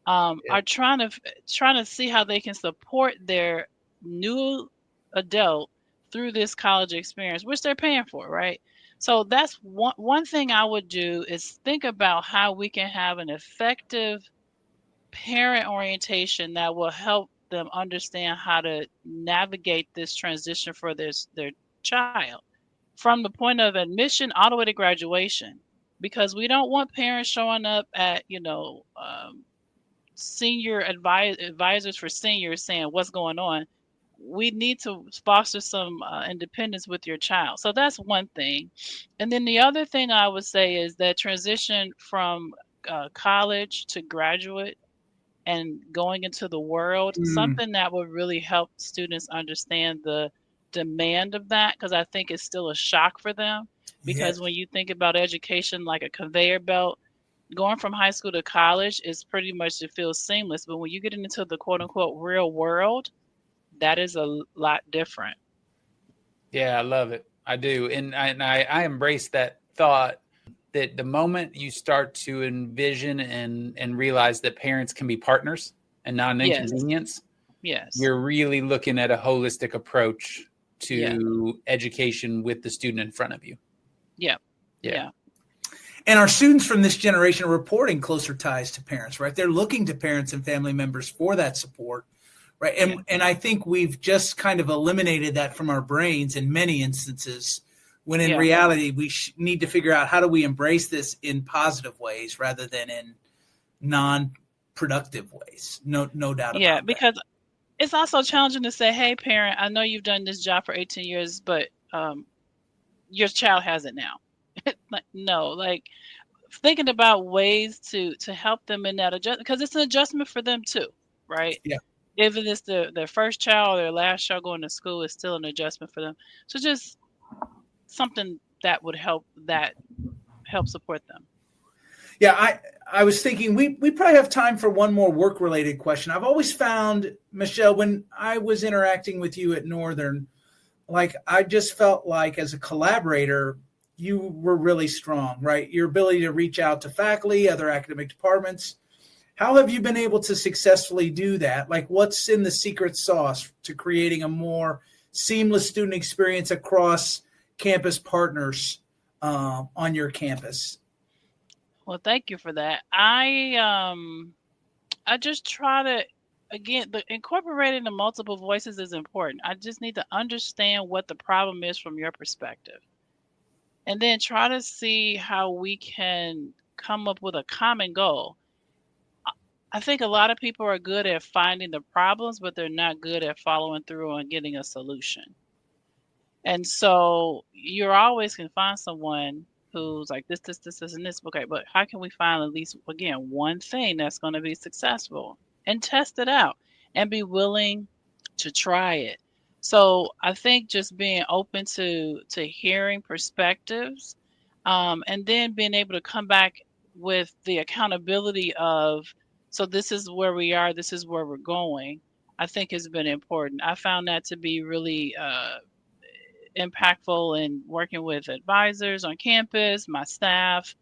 are trying to see how they can support their new adult through this college experience, which they're paying for, right? So that's one thing I would do is think about how we can have an effective parent orientation that will help them understand how to navigate this transition for their child from the point of admission all the way to graduation, because we don't want parents showing up at senior advisors for seniors saying what's going on. We need to foster some independence with your child. So that's one thing. And then the other thing I would say is that transition from college to graduate and going into the world, something that would really help students understand the demand of that, because I think it's still a shock for them. Because when you think about education like a conveyor belt, going from high school to college is pretty much, it feels seamless. But when you get into the quote unquote real world, that is a lot different. Yeah, I love it. I do. And I embrace that thought that the moment you start to envision and realize that parents can be partners and not an inconvenience, you're really looking at a holistic approach to education with the student in front of you. Yeah. And our students from this generation are reporting closer ties to parents, right? They're looking to parents and family members for that support, right? And I think we've just kind of eliminated that from our brains in many instances, when in reality, we need to figure out how do we embrace this in positive ways rather than in non-productive ways. No doubt about that. Yeah, because it's also challenging to say, hey, parent, I know you've done this job for 18 years, but your child has it now. Like thinking about ways to help them in that adjustment, because it's an adjustment for them too, right? Yeah. Even if it's their first child or their last child going to school, is still an adjustment for them. So just something that would help support them. Yeah, I was thinking we probably have time for one more work-related question. I've always found, Michelle, when I was interacting with you at Northern, like I just felt like as a collaborator, you were really strong, right? Your ability to reach out to faculty, other academic departments. How have you been able to successfully do that? Like, what's in the secret sauce to creating a more seamless student experience across campus partners on your campus? Well, thank you for that. I just try to, again, incorporating the multiple voices is important. I just need to understand what the problem is from your perspective. and then try to see how we can come up with a common goal. I think a lot of people are good at finding the problems, but they're not good at following through and getting a solution. And so you always can find someone who's like this, and this. Okay, but how can we find at least, again, one thing that's going to be successful and test it out and be willing to try it? So I think just being open to hearing perspectives, and then being able to come back with the accountability of, so this is where we are, this is where we're going, I think has been important. I found that to be really impactful in working with advisors on campus, my staff,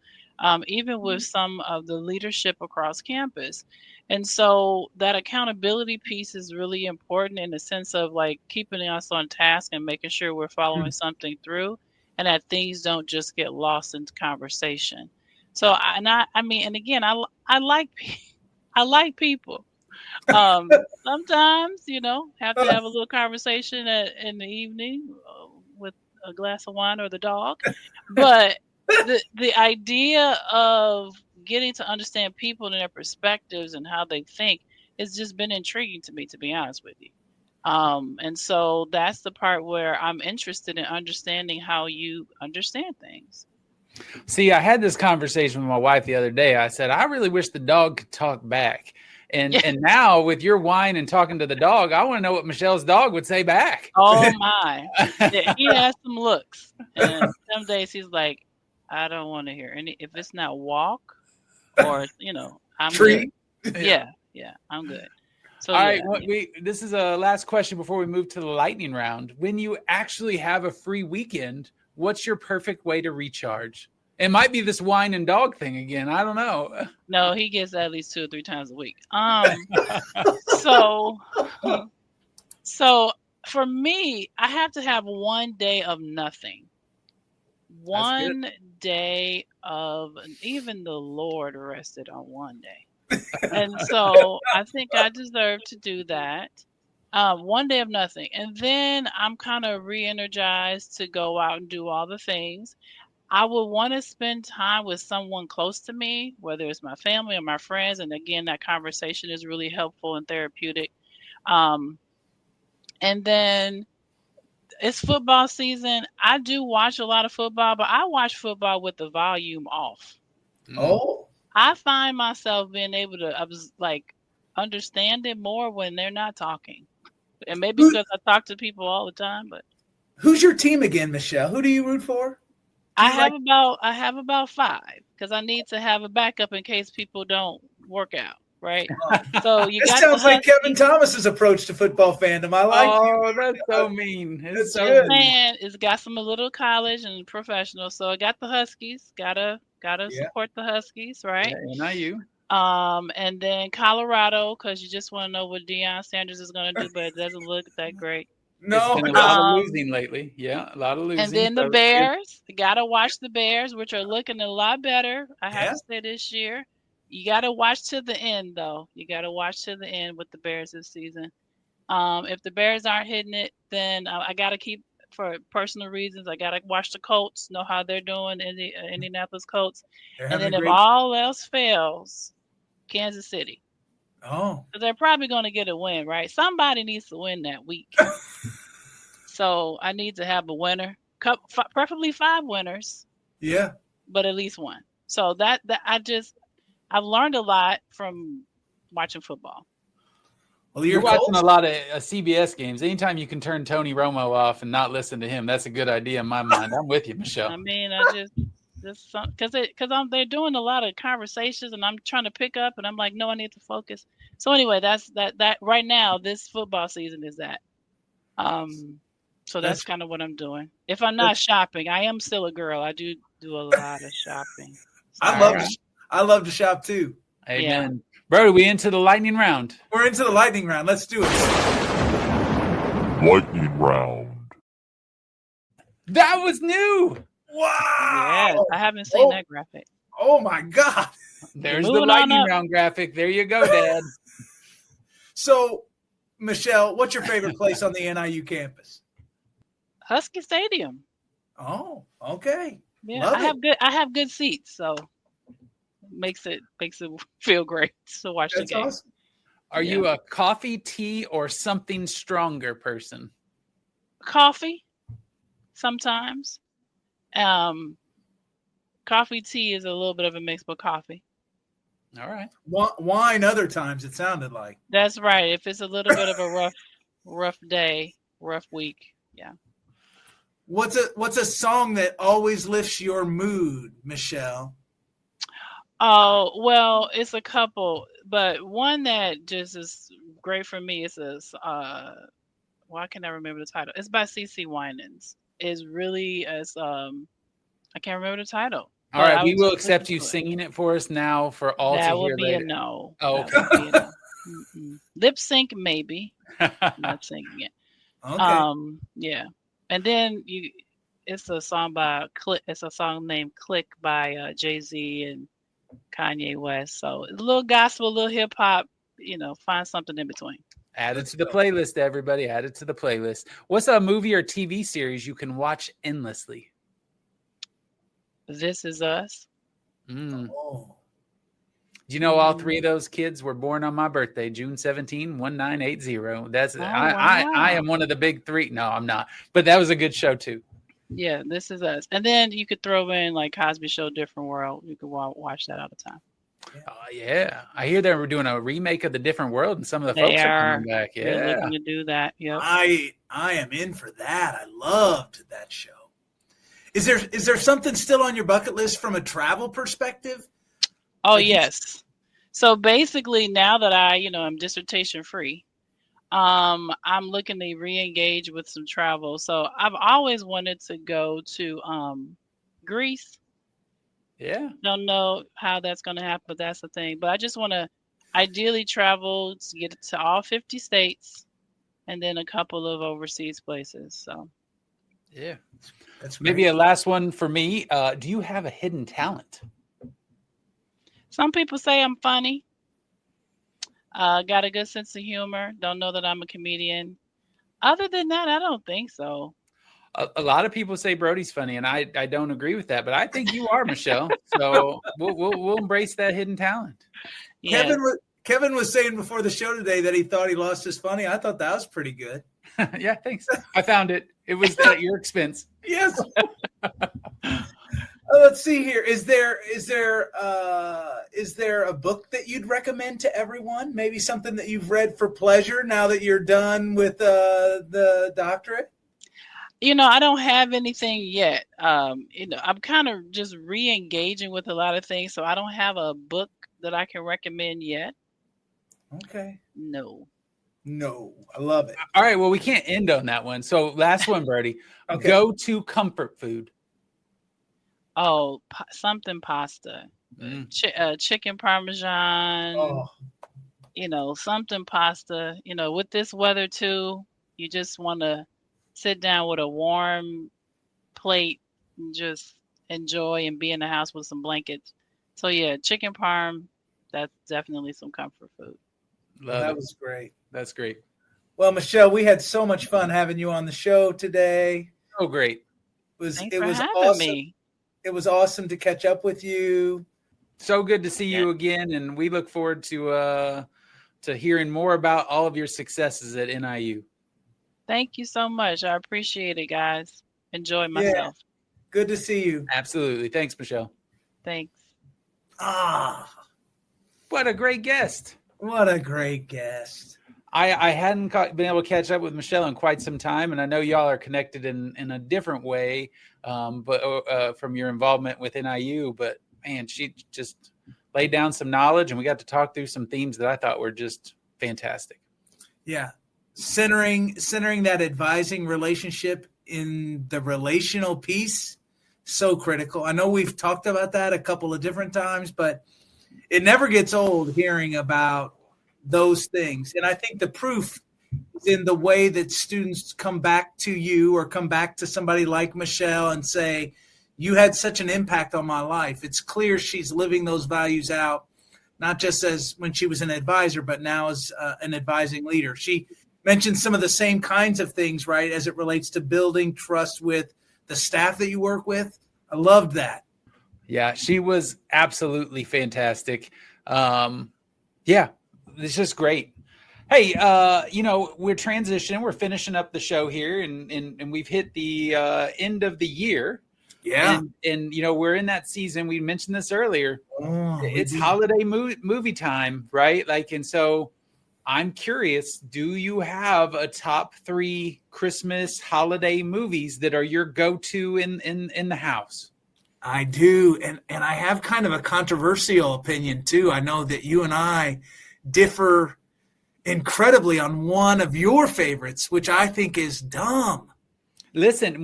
even with some of the leadership across campus. And so that accountability piece is really important in the sense of like keeping us on task and making sure we're following something through, and that things don't just get lost into conversation. So I mean, and again, I like people. Sometimes, have to have a little conversation in the evening with a glass of wine or the dog. But the idea of getting to understand people and their perspectives and how they think has just been intriguing to me, to be honest with you. And so that's the part where I'm interested in understanding how you understand things. See, I had this conversation with my wife the other day. I said, I really wish the dog could talk back. And now with your wine and talking to the dog, I want to know what Michelle's dog would say back. Oh my. Yeah, he has some looks. And some days he's like, I don't want to hear any, if it's not walk or, I'm Tree. good. Yeah, I'm good. So all right, this is a last question before we move to the lightning round. When you actually have a free weekend, what's your perfect way to recharge? It might be this wine and dog thing again. I don't know. No, he gets at least 2 or 3 times a week. So for me, I have to have one day of nothing. One day of, even the Lord rested on one day. And so I think I deserve to do that. One day of nothing. And then I'm kind of re-energized to go out and do all the things. I would want to spend time with someone close to me, whether it's my family or my friends. And again, that conversation is really helpful and therapeutic. And then it's football season. I do watch a lot of football, but I watch football with the volume off. Oh. I find myself being able to understand it more when they're not talking. And maybe because I talk to people all the time, but who's your team again, Michelle? Who do you root for? I have about 5 because I need to have a backup in case people don't work out, right? So you got. Sounds like Kevin Thomas's approach to football fandom. I like. Oh, that's so mean. It's so good. Man, it's got some a little college and professional. So I got the Huskies. Gotta support the Huskies, right? Yeah, NIU. And then Colorado, because you just want to know what Deion Sanders is going to do, but it doesn't look that great. No, it's been a lot of losing lately. Yeah, a lot of losing. And then the Bears. You got to watch the Bears, which are looking a lot better, I have to say, this year. You got to watch to the end, though. You got to watch to the end with the Bears this season. If the Bears aren't hitting it, then I got to keep, for personal reasons, I got to watch the Colts, know how they're doing in the Indianapolis Colts. And then if all else fails, Kansas City. Oh. So they're probably going to get a win, right? Somebody needs to win that week. So I need to have a winner, preferably 5 winners. Yeah. But at least one. So that I've learned a lot from watching football. Well, you're watching a lot of CBS games. Anytime you can turn Tony Romo off and not listen to him, that's a good idea in my mind. I'm with you, Michelle. I mean, I just because they're doing a lot of conversations and I'm trying to pick up and I'm like, no, I need to focus. So anyway, that's that right now. This football season is that. So that's kind of what I'm doing. If I'm not shopping, I am still a girl. I do a lot of shopping. I love to shop too. Amen. Yeah. Brody, we into the lightning round. We're into the lightning round. Let's do it. Lightning round. That was new. Wow. Yes, I haven't seen that graphic. Oh my God. There's the lightning round graphic. There you go, Dad. So, Michelle, what's your favorite place on the NIU campus? Husky Stadium. Oh, okay. Yeah, Love I have good seats, so makes it feel great to watch the That's game. awesome. Are you a coffee, tea, or something stronger person? Coffee sometimes. Coffee tea is a little bit of a mix with coffee. All right. Wine other times, it sounded like. That's right. If it's a little bit of a rough day, rough week, yeah. What's a song that always lifts your mood, Michelle? Oh, well, it's a couple, but one that just is great for me is why can I remember the title? It's by CC Winans. It's really as I can't remember the title. All right, we will accept you singing it for us now for all to That hear would be later. a no. Oh, That would be a no. Lip sync maybe, not singing it. Okay. Yeah, and then it's a song by Click. It's a song named "Click" by Jay-Z and Kanye West. So a little gospel, a little hip hop. Find something in between. Add it to the playlist, everybody. Add it to the playlist. What's a movie or TV series you can watch endlessly? This Is Us. Oh. Do you know all three of those kids were born on my birthday, June 17, 1980? That's I am one of the big three. No, I'm not. But that was a good show too. Yeah, This Is Us. And then you could throw in like Cosby Show, Different World. You could watch that all the time. Yeah. I hear they were doing a remake of The Different World, and some of the folks are coming back. Yeah, they're looking to do that. Yep. I am in for that. I loved that show. Is there something still on your bucket list from a travel perspective? Oh, yes. So basically, now that I'm dissertation free, I'm looking to re-engage with some travel. So I've always wanted to go to Greece. Yeah. Don't know how that's going to happen, but that's the thing. But I just want to ideally travel to get to all 50 states and then a couple of overseas places. So yeah. That's maybe a last one for me. Do you have a hidden talent? Some people say I'm funny. Got a good sense of humor. Don't know that I'm a comedian. Other than that, I don't think so. A lot of people say Brody's funny, and I don't agree with that, but I think you are, Michelle. So we'll embrace that hidden talent. Yeah. Kevin was saying before the show today that he thought he lost his funny. I thought that was pretty good. Yeah, thanks. I found it. It was at your expense. Yes. Let's see here. Is there a book that you'd recommend to everyone? Maybe something that you've read for pleasure now that you're done with the doctorate? I don't have anything yet. I'm kind of just re-engaging with a lot of things, so I don't have a book that I can recommend yet. Okay. No, I love it. All right, well, we can't end on that one. So last one, Brody. Okay. Go to comfort food. Oh, something pasta. Chicken parmesan. Oh. Something pasta. With this weather too, you just want to sit down with a warm plate and just enjoy and be in the house with some blankets. So yeah, chicken parm, that's definitely some comfort food. That was great. That's great. Well, Michelle, we had so much fun having you on the show today. Oh, great. Thanks for having awesome. me. It was awesome to catch up with you. So good to see you again, and we look forward to hearing more about all of your successes at NIU. Thank you so much. I appreciate it, guys. Enjoy myself. Yeah. Good to see you. Absolutely. Thanks, Michelle. Thanks. What a great guest. What a great guest. I hadn't been able to catch up with Michelle in quite some time, and I know y'all are connected in a different way, but from your involvement with NIU. But man, she just laid down some knowledge, and we got to talk through some themes that I thought were just fantastic. Yeah, centering that advising relationship in the relational piece, so critical. I know we've talked about that a couple of different times, but it never gets old hearing about those things. And I think the proof is in the way that students come back to you or come back to somebody like Michelle and say, you had such an impact on my life. It's clear she's living those values out, not just as when she was an advisor, but now as an advising leader. She mentioned some of the same kinds of things, right, as it relates to building trust with the staff that you work with, I loved that. Yeah, she was absolutely fantastic. Yeah, it's just great. Hey, we're transitioning. We're finishing up the show here, and we've hit the end of the year. Yeah. And we're in that season. We mentioned this earlier. It's We do. holiday movie time, right? And so I'm curious, do you have a top 3 Christmas holiday movies that are your go-to in the house? I do. And I have kind of a controversial opinion too. I know that you and I differ incredibly on one of your favorites, which I think is dumb. Listen,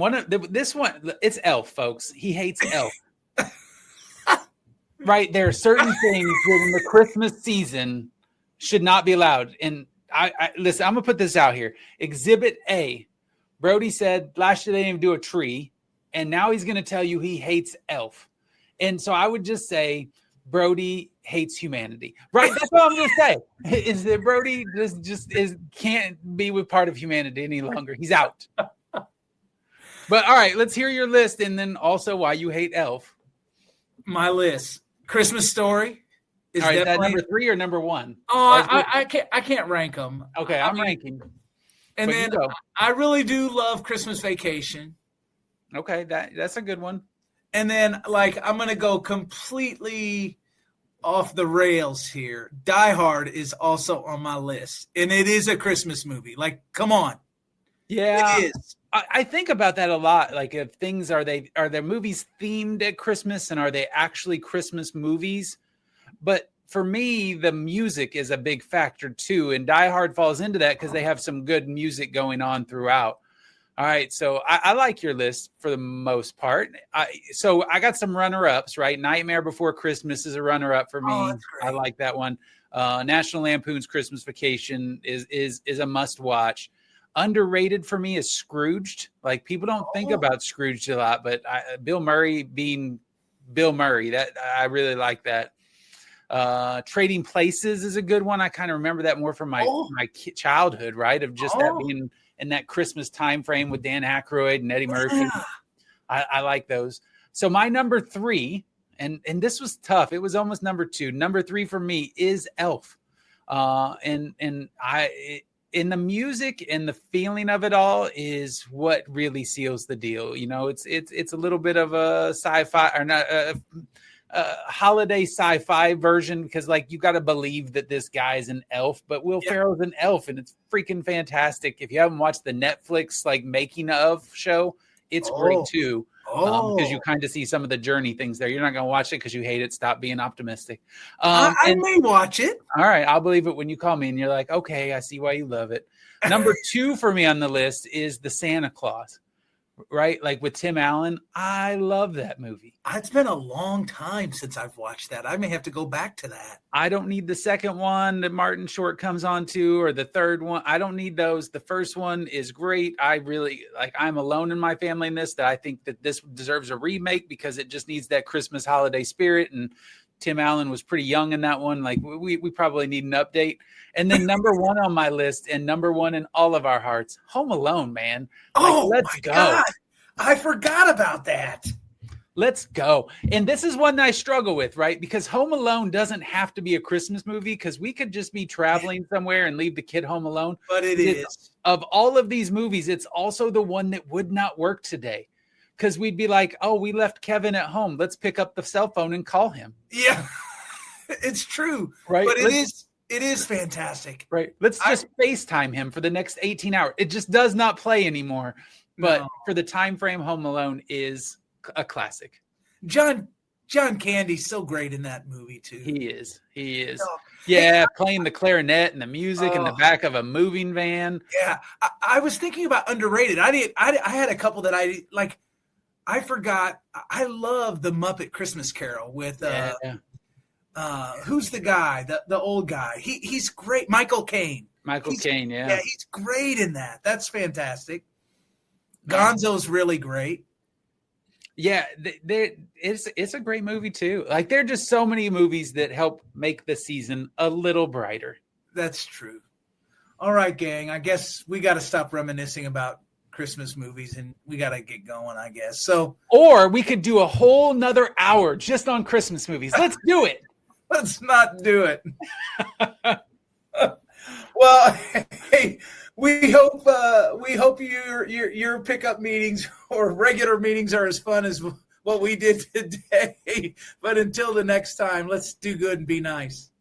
this one, it's Elf, folks. He hates Elf. Right? There are certain things within the Christmas season should not be allowed. And I listen, I'm gonna put this out here. Exhibit A. Brody said last year they didn't even do a tree, and now he's gonna tell you he hates Elf. And so I would just say Brody hates humanity. Right? That's what I'm gonna say. Is that Brody just can't be with part of humanity any longer. He's out. But all right, let's hear your list, and then also why you hate Elf. My list: Christmas Story. All right, is that number 3 or number 1? Oh, I can't rank them. Okay, I'm ranking. And then I really do love Christmas Vacation. Okay, that's a good one. And then I'm gonna go completely off the rails here. Die Hard is also on my list, and it is a Christmas movie. Come on. Yeah, it is. I think about that a lot. If things are their movies themed at Christmas, and are they actually Christmas movies? But for me, the music is a big factor too, and Die Hard falls into that because they have some good music going on throughout. All right, so I like your list for the most part. So I got some runner-ups, right? Nightmare Before Christmas is a runner-up for me. Oh, that's great. I like that one. National Lampoon's Christmas Vacation is a must-watch. Underrated for me is Scrooged. People don't think about Scrooged a lot, but Bill Murray being Bill Murray, that I really like that. Trading Places is a good one. I kind of remember that more from my childhood, right? Of just that being in that Christmas time frame with Dan Aykroyd and Eddie Murphy. Yeah. I like those. So my number 3, and this was tough. It was almost number 2. Number 3 for me is Elf. In the music and the feeling of it all is what really seals the deal. It's a little bit of a sci-fi or not a holiday sci-fi version because you got to believe that this guy's an elf, but Will Ferrell's an elf, and it's freaking fantastic. If you haven't watched the Netflix making of show, it's great too. Because you kind of see some of the journey things there. You're not going to watch it because you hate it. Stop being optimistic. I may watch it. All right. I'll believe it when you call me and you're like, okay, I see why you love it. Number 2 for me on the list is The Santa Claus, right? With Tim Allen. I love that movie. It's been a long time since I've watched that. I may have to go back to that. I don't need the second one that Martin Short comes on to, or the third one. I don't need those. The first one is great. I really I'm alone in my family in this, that I think that this deserves a remake because it just needs that Christmas holiday spirit. And Tim Allen was pretty young in that one. We probably need an update. And then number 1 on my list, and number 1 in all of our hearts, Home Alone, man. Let's go. God. I forgot about that. Let's go. And this is one that I struggle with, right? Because Home Alone doesn't have to be a Christmas movie, because we could just be traveling somewhere and leave the kid home alone. But it is. Of all of these movies, it's also the one that would not work today. Because we'd be like, oh, we left Kevin at home. Let's pick up the cell phone and call him. Yeah, it's true. Right. But it is fantastic. Right. Let's just FaceTime him for the next 18 hours. It just does not play anymore. But for the time frame, Home Alone is a classic. John Candy's so great in that movie too. He is. Yeah, playing the clarinet and the music in the back of a moving van. Yeah, I was thinking about underrated. I had a couple that I like. I forgot. I love the Muppet Christmas Carol with who's the guy? The old guy. He's great. Michael Caine. Caine. Yeah, he's great in that. That's fantastic. Gonzo's really great. Yeah, it's a great movie too. There are just so many movies that help make the season a little brighter. That's true. All right, gang. I guess we got to stop reminiscing about Christmas movies, and we got to get going, I guess. So, or we could do a whole nother hour just on Christmas movies. Let's do it. Let's not do it. Well, hey, we hope your pickup meetings or regular meetings are as fun as what we did today. But until the next time, let's do good and be nice.